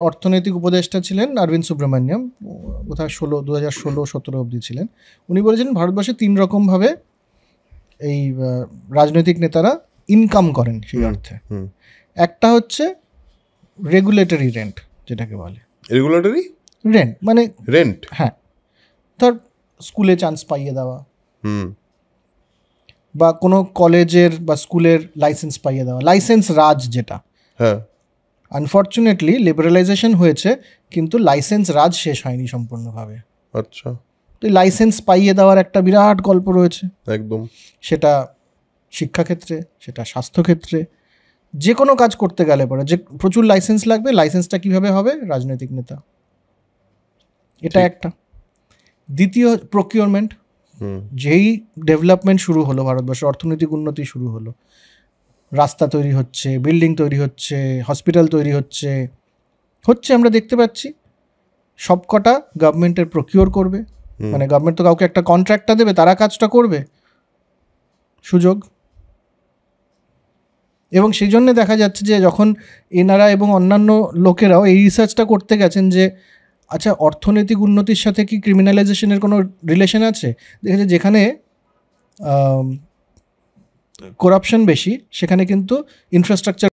অর্থনৈতিক উপদেষ্টা ছিলেন অরবিন্দ সুব্রমণ্যম, কোথায় 2016-17 অবধি ছিলেন। উনি বলেছিলেন ভারতবর্ষে 3 রকমভাবে এই রাজনৈতিক নেতারা ইনকাম করেন সেই অর্থে। একটা হচ্ছে রেগুলেটরি রেন্ট, যেটাকে বলে রেগুলেটরি রেন্ট, মানে রেন্ট, হ্যাঁ, ধর স্কুলে চান্স পাইয়ে দেওয়া, বা কোনো কলেজের বা স্কুলের লাইসেন্স পাইয়ে দেওয়া, লাইসেন্স রাজ যেটা। হ্যাঁ, আনফর্চুনেটলি লিবারালাইজেশন হয়েছে, কিন্তু লাইসেন্স রাজ শেষ হয়নি সম্পূর্ণভাবে। আচ্ছা, তো লাইসেন্স পাইয়ে দেওয়ার একটা বিরাট গল্প রয়েছে একদম। সেটা শিক্ষাক্ষেত্রে, সেটা স্বাস্থ্যক্ষেত্রে, যে কোনো কাজ করতে গেলে পরে যে প্রচুর লাইসেন্স লাগবে, লাইসেন্সটা কীভাবে হবে? রাজনৈতিক নেতা। এটা একটা। দ্বিতীয়, প্রকিউরমেন্ট। যেই ডেভেলপমেন্ট শুরু হলো, ভারতবর্ষে অর্থনৈতিক উন্নতি শুরু হলো, রাস্তা তৈরি হচ্ছে, বিল্ডিং তৈরি হচ্ছে, হসপিটাল তৈরি হচ্ছে, আমরা দেখতে পাচ্ছি সবকটা গভর্নমেন্টের প্রকিওর করবে। মানে গভর্নমেন্ট তো কাউকে একটা কন্ট্রাক্টটা দেবে, তারা কাজটা করবে, সুযোগ। এবং সেই জন্যে দেখা যাচ্ছে যে যখন এনারা এবং অন্যান্য লোকেরাও এই রিসার্চটা করতে গেছেন যে আচ্ছা, অর্থনৈতিক উন্নতির সাথে কি ক্রিমিনালাইজেশনের কোনো রিলেশন আছে, দেখেছে যেখানে করাপশন বেশি সেখানে কিন্তু ইনফ্রাস্ট্রাকচার